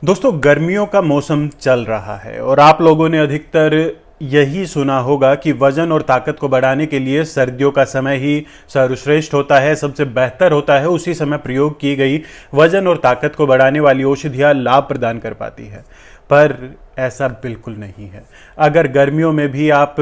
दोस्तों गर्मियों का मौसम चल रहा है और आप लोगों ने अधिकतर यही सुना होगा कि वजन और ताकत को बढ़ाने के लिए सर्दियों का समय ही सर्वश्रेष्ठ होता है, सबसे बेहतर होता है। उसी समय प्रयोग की गई वजन और ताकत को बढ़ाने वाली औषधियाँ लाभ प्रदान कर पाती है, पर ऐसा बिल्कुल नहीं है। अगर गर्मियों में भी आप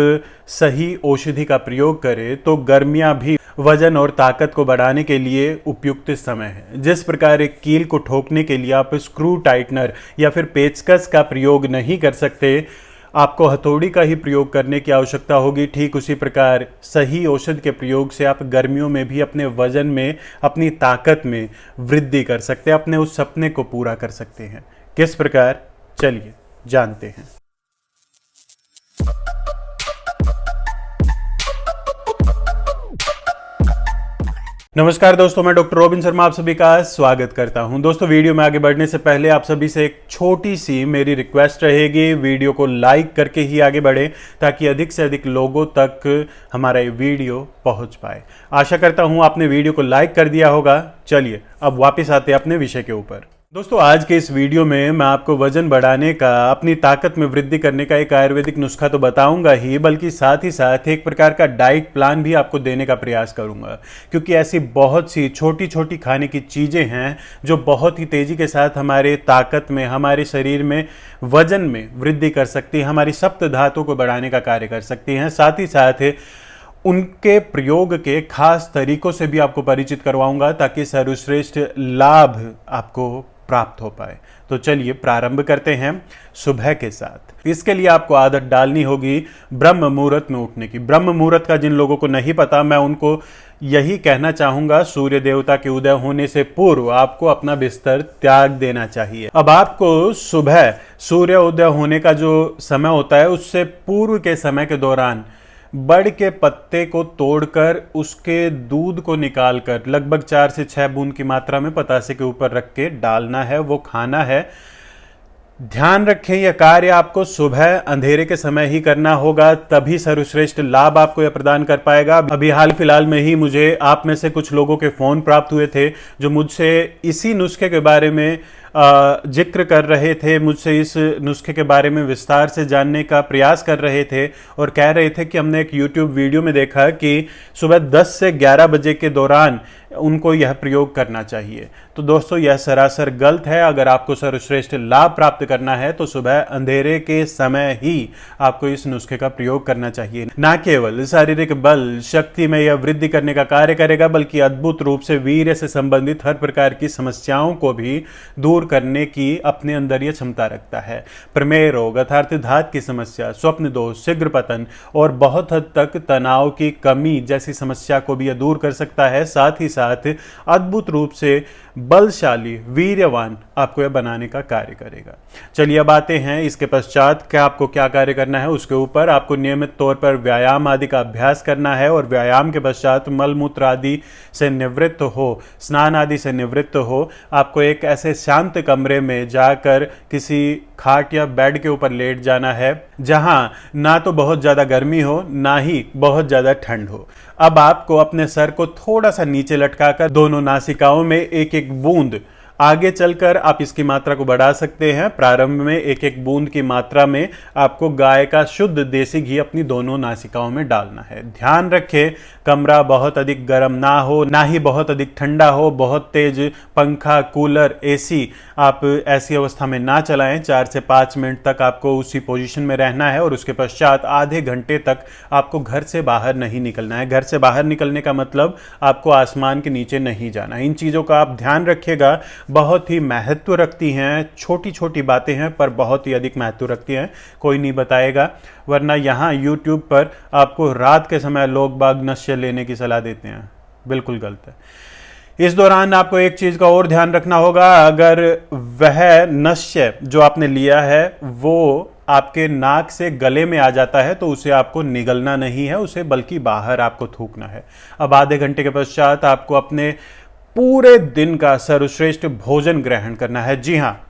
सही औषधि का प्रयोग करें तो गर्मियां भी वजन और ताकत को बढ़ाने के लिए उपयुक्त समय है। जिस प्रकार एक कील को ठोकने के लिए आप स्क्रू टाइटनर या फिर पेचकस का प्रयोग नहीं कर सकते, आपको हथौड़ी का ही प्रयोग करने की आवश्यकता होगी। ठीक उसी प्रकार सही औषध के प्रयोग से आप गर्मियों में भी अपने वजन में, अपनी ताकत में वृद्धि कर सकते हैं, अपने उस सपने को पूरा कर सकते हैं। किस प्रकार, चलिए जानते हैं। नमस्कार दोस्तों, मैं डॉक्टर रोबिन शर्मा आप सभी का स्वागत करता हूं। दोस्तों वीडियो में आगे बढ़ने से पहले आप सभी से एक छोटी सी मेरी रिक्वेस्ट रहेगी, वीडियो को लाइक करके ही आगे बढ़ें ताकि अधिक से अधिक लोगों तक हमारा ये वीडियो पहुंच पाए। आशा करता हूं आपने वीडियो को लाइक कर दिया होगा। चलिए अब वापस आते हैं अपने विषय के ऊपर। दोस्तों आज के इस वीडियो में मैं आपको वजन बढ़ाने का, अपनी ताकत में वृद्धि करने का एक आयुर्वेदिक नुस्खा तो बताऊंगा ही, बल्कि साथ ही साथ एक प्रकार का डाइट प्लान भी आपको देने का प्रयास करूंगा। क्योंकि ऐसी बहुत सी छोटी छोटी खाने की चीज़ें हैं जो बहुत ही तेज़ी के साथ हमारे ताकत में, हमारे शरीर में वजन में वृद्धि कर सकती है, हमारी सप्त धातु को बढ़ाने का कार्य कर सकती हैं। साथ ही साथ उनके प्रयोग के खास तरीकों से भी आपको परिचित करवाऊंगा ताकि सर्वश्रेष्ठ लाभ आपको प्राप्त हो पाए। तो चलिए प्रारंभ करते हैं सुबह के साथ। इसके लिए आपको आदत डालनी होगी ब्रह्म मुहूर्त में उठने की। ब्रह्म मुहूर्त का जिन लोगों को नहीं पता, मैं उनको यही कहना चाहूंगा, सूर्य देवता के उदय होने से पूर्व आपको अपना बिस्तर त्याग देना चाहिए। अब आपको सुबह सूर्य उदय होने का जो समय होता है उससे पूर्व के समय के दौरान बड़ के पत्ते को तोड़कर उसके दूध को निकालकर लगभग 4 से 6 बूंद की मात्रा में पतासे के ऊपर रख के डालना है, वो खाना है। ध्यान रखें यह कार्य आपको सुबह अंधेरे के समय ही करना होगा, तभी सर्वश्रेष्ठ लाभ आपको यह प्रदान कर पाएगा। अभी हाल फिलहाल में ही मुझे आप में से कुछ लोगों के फोन प्राप्त हुए थे जो मुझसे इसी नुस्खे के बारे में जिक्र कर रहे थे, मुझसे इस नुस्खे के बारे में विस्तार से जानने का प्रयास कर रहे थे और कह रहे थे कि हमने एक YouTube वीडियो में देखा कि सुबह 10 से 11 बजे के दौरान उनको यह प्रयोग करना चाहिए। तो दोस्तों यह सरासर गलत है। अगर आपको सर्वश्रेष्ठ लाभ प्राप्त करना है तो सुबह अंधेरे के समय ही आपको इस नुस्खे का प्रयोग करना चाहिए। ना केवल शारीरिक बल शक्ति में यह वृद्धि करने का कार्य करेगा, बल्कि अद्भुत रूप से वीर्य से संबंधित हर प्रकार की समस्याओं को भी दूर करने की अपने अंदर यह क्षमता रखता है। प्रमेय रोग, अर्थात की समस्या, स्वप्न दोष, शीघ्र पतन और बहुत हद तक तनाव की कमी जैसी समस्या को भी यह दूर कर सकता है। साथ ही साथ अद्भुत रूप से बलशाली, वीर्यवान आपको यह बनाने का कार्य करेगा। चलिए अब आते हैं इसके पश्चात क्या आपको क्या कार्य करना है उसके ऊपर। आपको नियमित तौर पर व्यायाम आदि का अभ्यास करना है और व्यायाम के पश्चात मल मूत्र आदि से निवृत्त हो, स्नान आदि से निवृत्त हो, आपको एक ऐसे शांत कमरे में जाकर किसी खाट या बेड के ऊपर लेट जाना है जहां ना तो बहुत ज्यादा गर्मी हो ना ही बहुत ज्यादा ठंड हो। अब आपको अपने सर को थोड़ा सा नीचे लटकाकर दोनों नासिकाओं में एक एक बूंद, आगे चलकर आप इसकी मात्रा को बढ़ा सकते हैं। प्रारंभ में एक एक बूंद की मात्रा में आपको गाय का शुद्ध देसी घी अपनी दोनों नासिकाओं में डालना है। ध्यान रखें कमरा बहुत अधिक गर्म ना हो, ना ही बहुत अधिक ठंडा हो। बहुत तेज पंखा, कूलर, एसी आप ऐसी अवस्था में ना चलाएं। 4 से 5 मिनट तक आपको उसी पोजीशन में रहना है और उसके पश्चात आधे घंटे तक आपको घर से बाहर नहीं निकलना है। घर से बाहर निकलने का मतलब आपको आसमान के नीचे नहीं जाना। इन चीज़ों का आप ध्यान रखिएगा, बहुत ही महत्व रखती हैं। छोटी छोटी बातें हैं पर बहुत ही अधिक महत्व रखती हैं। कोई नहीं बताएगा, वरना यहाँ YouTube पर आपको रात के समय लोग बाग नशे लेने की सलाह देते हैं, बिल्कुल गलत है। इस दौरान आपको एक चीज का और ध्यान रखना होगा, अगर वह नशे जो आपने लिया है वो आपके नाक से गले में आ जाता है तो उसे आपको निगलना नहीं है, उसे बल्कि बाहर आपको थूकना है। अब आधे घंटे के पश्चात आपको अपने पूरे दिन का सर्वश्रेष्ठ भोजन ग्रहण करना है। जी हाँ,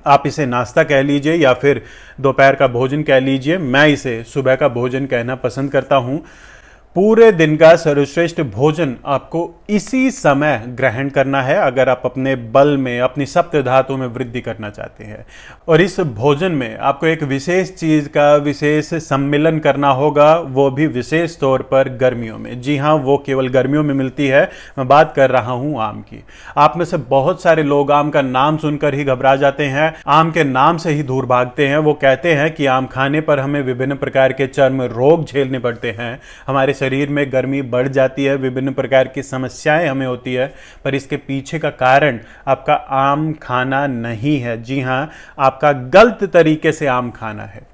आप इसे नाश्ता कह लीजिए या फिर दोपहर का भोजन कह लीजिए, मैं इसे सुबह का भोजन कहना पसंद करता हूँ। पूरे दिन का सर्वश्रेष्ठ भोजन आपको इसी समय ग्रहण करना है अगर आप अपने बल में, अपनी सप्त धातु में वृद्धि करना चाहते हैं। और इस भोजन में आपको एक विशेष चीज का विशेष सम्मिलन करना होगा, वो भी विशेष तौर पर गर्मियों में। जी हाँ, वो केवल गर्मियों में मिलती है। मैं बात कर रहा हूं आम की। आप में से बहुत सारे लोग आम का नाम सुनकर ही घबरा जाते हैं, आम के नाम से ही दूर भागते हैं। वो कहते हैं कि आम खाने पर हमें विभिन्न प्रकार के चर्म रोग झेलने पड़ते हैं, हमारे शरीर में गर्मी बढ़ जाती है, विभिन्न प्रकार की समस्याएं हमें होती है। पर इसके पीछे का कारण आपका आम खाना नहीं है। जी हां, आपका गलत तरीके से आम खाना है।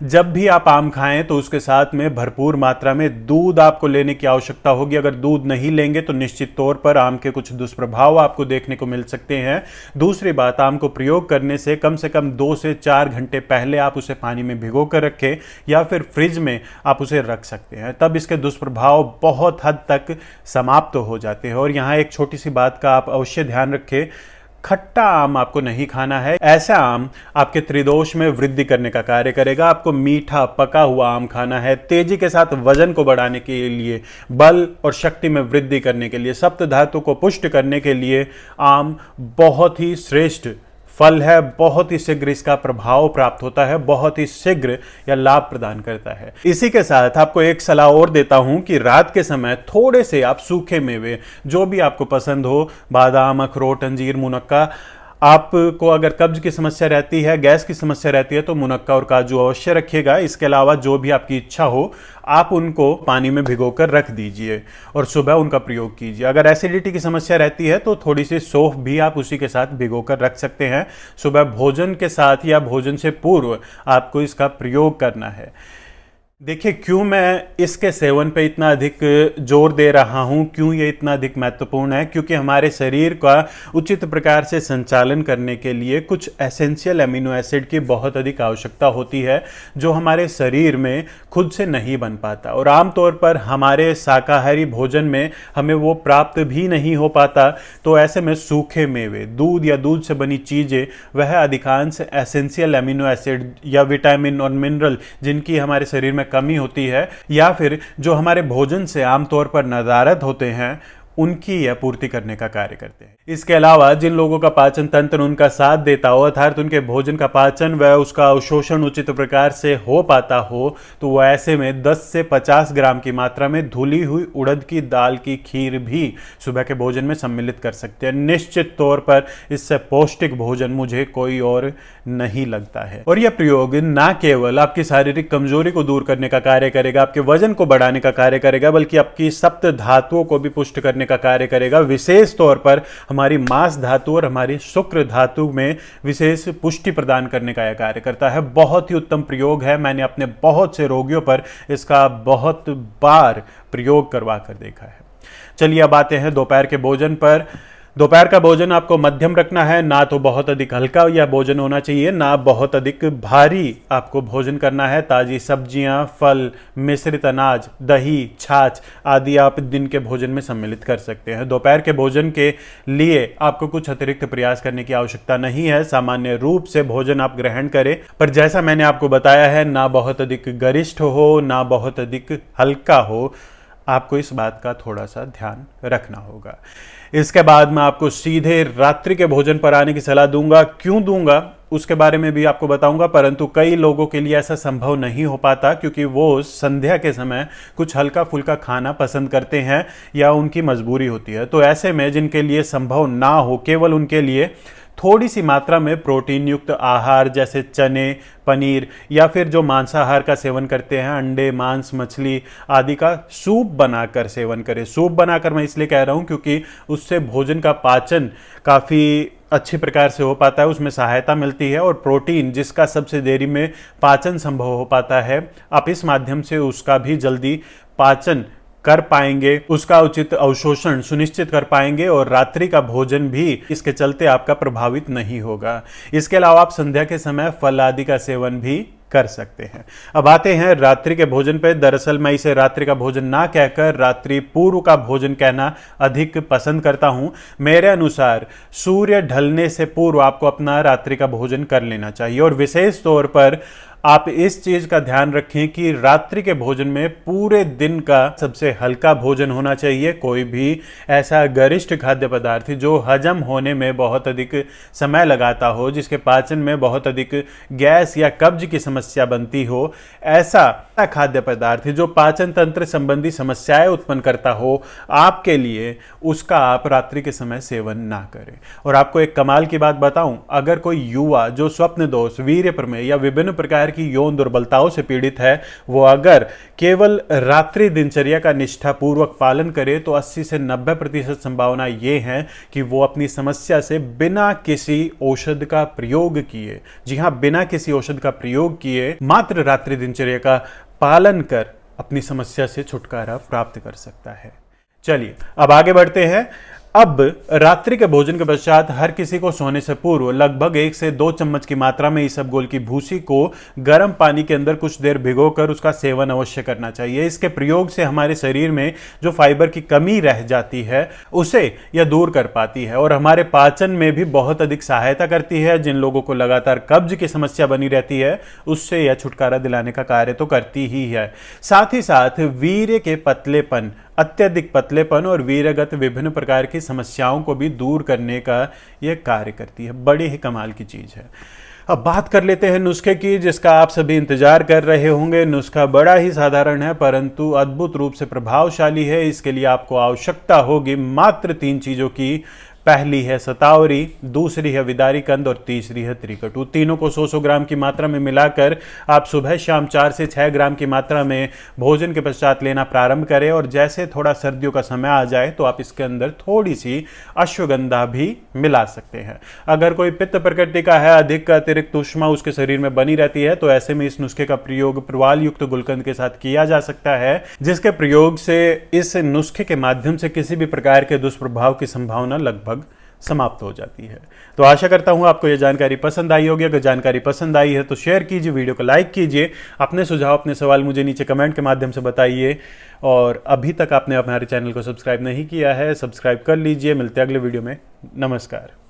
जब भी आप आम खाएं तो उसके साथ में भरपूर मात्रा में दूध आपको लेने की आवश्यकता होगी। अगर दूध नहीं लेंगे तो निश्चित तौर पर आम के कुछ दुष्प्रभाव आपको देखने को मिल सकते हैं। दूसरी बात, आम को प्रयोग करने से कम 2 से 4 घंटे पहले आप उसे पानी में भिगो कर रखें या फिर फ्रिज में आप उसे रख सकते हैं, तब इसके दुष्प्रभाव बहुत हद तक समाप्त हो जाते हैं। और यहाँ एक छोटी सी बात का आप अवश्य ध्यान रखें, खट्टा आम आपको नहीं खाना है। ऐसा आम आपके त्रिदोष में वृद्धि करने का कार्य करेगा। आपको मीठा पका हुआ आम खाना है। तेजी के साथ वजन को बढ़ाने के लिए, बल और शक्ति में वृद्धि करने के लिए, सप्त धातु को पुष्ट करने के लिए आम बहुत ही श्रेष्ठ फल है। बहुत ही शीघ्र इसका प्रभाव प्राप्त होता है, बहुत ही शीघ्र यह लाभ प्रदान करता है। इसी के साथ आपको एक सलाह और देता हूं कि रात के समय थोड़े से आप सूखे मेवे, जो भी आपको पसंद हो, बादाम, अखरोट, अंजीर, मुनक्का, आपको अगर कब्ज की समस्या रहती है, गैस की समस्या रहती है तो मुनक्का और काजू अवश्य रखिएगा। इसके अलावा जो भी आपकी इच्छा हो आप उनको पानी में भिगोकर रख दीजिए और सुबह उनका प्रयोग कीजिए। अगर एसिडिटी की समस्या रहती है तो थोड़ी सी सौंफ भी आप उसी के साथ भिगोकर रख सकते हैं। सुबह भोजन के साथ या भोजन से पूर्व आपको इसका प्रयोग करना है। देखिए, क्यों मैं इसके सेवन पे इतना अधिक जोर दे रहा हूं, क्यों ये इतना अधिक महत्वपूर्ण है, क्योंकि हमारे शरीर का उचित प्रकार से संचालन करने के लिए कुछ एसेंशियल एमिनो एसिड की बहुत अधिक आवश्यकता होती है, जो हमारे शरीर में खुद से नहीं बन पाता। और आमतौर पर हमारे शाकाहारी भोजन में हमें वो प्राप्त भी नहीं हो पाता। तो ऐसे में सूखे मेवे, दूध या दूध से बनी चीज़ें, वह अधिकांश एसेंशियल एमिनो एसिड या विटामिन और मिनरल जिनकी हमारे शरीर में कमी होती है, या फिर जो हमारे भोजन से आमतौर पर नदारद होते हैं, उनकी यह पूर्ति करने का कार्य करते हैं। इसके अलावा जिन लोगों का पाचन तंत्र उनका साथ देता हो, अर्थात उनके भोजन का पाचन व उसका अवशोषण उचित प्रकार से हो पाता हो, तो वह ऐसे में 10 से 50 ग्राम की मात्रा में धुली हुई उड़द की दाल की खीर भी सुबह के भोजन में सम्मिलित कर सकते हैं। निश्चित तौर पर इससे पौष्टिक भोजन मुझे कोई और नहीं लगता है। और यह प्रयोग न केवल आपकी शारीरिक कमजोरी को दूर करने का कार्य करेगा, आपके वजन को बढ़ाने का कार्य करेगा, बल्कि आपकी सप्त धातुओं को भी पुष्ट करने का कार्य करेगा। विशेष तौर पर हमारी मांस धातु और हमारी शुक्र धातु में विशेष पुष्टि प्रदान करने का यह कार्य करता है। बहुत ही उत्तम प्रयोग है। मैंने अपने बहुत से रोगियों पर इसका बहुत बार प्रयोग करवा कर देखा है। चलिए अब आते हैं दोपहर के भोजन पर। दोपहर का भोजन आपको मध्यम रखना है, ना तो बहुत अधिक हल्का यह भोजन होना चाहिए, ना बहुत अधिक भारी आपको भोजन करना है। ताजी सब्जियां, फल, मिश्रित अनाज, दही, छाछ आदि आप दिन के भोजन में सम्मिलित कर सकते हैं। दोपहर के भोजन के लिए आपको कुछ अतिरिक्त प्रयास करने की आवश्यकता नहीं है। सामान्य रूप से भोजन आप ग्रहण करें, पर जैसा मैंने आपको बताया है, ना बहुत अधिक गरिष्ठ हो, ना बहुत अधिक हल्का हो। आपको इस बात का थोड़ा सा ध्यान रखना होगा। इसके बाद मैं आपको सीधे रात्रि के भोजन पर आने की सलाह दूंगा। क्यों दूंगा उसके बारे में भी आपको बताऊंगा, परंतु कई लोगों के लिए ऐसा संभव नहीं हो पाता, क्योंकि वो संध्या के समय कुछ हल्का फुल्का खाना पसंद करते हैं या उनकी मजबूरी होती है। तो ऐसे में जिनके लिए संभव ना हो, केवल उनके लिए थोड़ी सी मात्रा में प्रोटीन युक्त आहार जैसे चने, पनीर, या फिर जो मांसाहार का सेवन करते हैं, अंडे, मांस, मछली आदि का सूप बनाकर सेवन करें। सूप बनाकर मैं इसलिए कह रहा हूं क्योंकि उससे भोजन का पाचन काफ़ी अच्छी प्रकार से हो पाता है, उसमें सहायता मिलती है। और प्रोटीन जिसका सबसे देरी में पाचन संभव हो पाता है, आप इस माध्यम से उसका भी जल्दी पाचन कर पाएंगे, उसका उचित अवशोषण सुनिश्चित कर पाएंगे, और रात्रि का भोजन भी इसके चलते आपका प्रभावित नहीं होगा। इसके अलावा आप संध्या के समय फल आदि का सेवन भी कर सकते हैं। अब आते हैं रात्रि के भोजन पे। दरअसल मैं इसे रात्रि का भोजन ना कहकर रात्रि पूर्व का भोजन कहना अधिक पसंद करता हूं। मेरे अनुसार सूर्य ढलने से पूर्व आपको अपना रात्रि का भोजन कर लेना चाहिए, और विशेष तौर पर आप इस चीज का ध्यान रखें कि रात्रि के भोजन में पूरे दिन का सबसे हल्का भोजन होना चाहिए। कोई भी ऐसा गरिष्ठ खाद्य पदार्थ जो हजम होने में बहुत अधिक समय लगाता हो, जिसके पाचन में बहुत अधिक गैस या कब्ज की समस्या बनती हो, ऐसा खाद्य पदार्थ जो पाचन तंत्र संबंधी समस्याएं उत्पन्न करता हो आपके लिए, उसका आप रात्रि के समय सेवन ना करें। और आपको एक कमाल की बात बताऊं, अगर कोई युवा जो स्वप्न दोष, वीर्य प्रमेय या विभिन्न प्रकार की यौन दुर्बलताओं से पीड़ित है, वो अगर केवल रात्रि दिनचर्या का निष्ठापूर्वक पालन करे तो 80 से 90% संभावना ये है कि वो अपनी समस्या से बिना किसी औषध का प्रयोग किए, जी हां, बिना किसी औषध का प्रयोग किए, मात्र रात्रि दिनचर्या का पालन कर अपनी समस्या से छुटकारा प्राप्त कर सकता है। चलिए अब आगे बढ़ते हैं। अब रात्रि के भोजन के पश्चात हर किसी को सोने से पूर्व लगभग 1 से 2 चम्मच की मात्रा में इसबगोल की भूसी को गर्म पानी के अंदर कुछ देर भिगोकर उसका सेवन अवश्य करना चाहिए। इसके प्रयोग से हमारे शरीर में जो फाइबर की कमी रह जाती है उसे यह दूर कर पाती है और हमारे पाचन में भी बहुत अधिक सहायता करती है। जिन लोगों को लगातार कब्ज की समस्या बनी रहती है उससे यह छुटकारा दिलाने का कार्य तो करती ही है। साथ ही साथ वीर्य के पतलेपन, अत्यधिक पतलेपन और वीर्यगत विभिन्न प्रकार की समस्याओं को भी दूर करने का यह कार्य करती है। बड़ी ही कमाल की चीज है। अब बात कर लेते हैं नुस्खे की, जिसका आप सभी इंतजार कर रहे होंगे। नुस्खा बड़ा ही साधारण है परंतु अद्भुत रूप से प्रभावशाली है। इसके लिए आपको आवश्यकता होगी मात्र 3 चीजों की। पहली है सतावरी, दूसरी है विदारी कंद और तीसरी है त्रिकटु। तीनों को 100-100 ग्राम की मात्रा में मिलाकर आप सुबह शाम 4 से 6 ग्राम की मात्रा में भोजन के पश्चात लेना प्रारंभ करें और जैसे थोड़ा सर्दियों का समय आ जाए तो आप इसके अंदर थोड़ी सी अश्वगंधा भी मिला सकते हैं। अगर कोई पित्त प्रकृति का है, अधिक अतिरिक्त ऊष्मा उसके शरीर में बनी रहती है, तो ऐसे में इस नुस्खे का प्रयोग प्रवाल युक्त गुलकंद के साथ किया जा सकता है, जिसके प्रयोग से इस नुस्खे के माध्यम से किसी भी प्रकार के दुष्प्रभाव की संभावना लगभग समाप्त हो जाती है। तो आशा करता हूं आपको यह जानकारी पसंद आई होगी। अगर जानकारी पसंद आई है तो शेयर कीजिए, वीडियो को लाइक कीजिए, अपने सुझाव, अपने सवाल मुझे नीचे कमेंट के माध्यम से बताइए। और अभी तक आपने हमारे चैनल को सब्सक्राइब नहीं किया है, सब्सक्राइब कर लीजिए। मिलते हैं अगले वीडियो में। नमस्कार।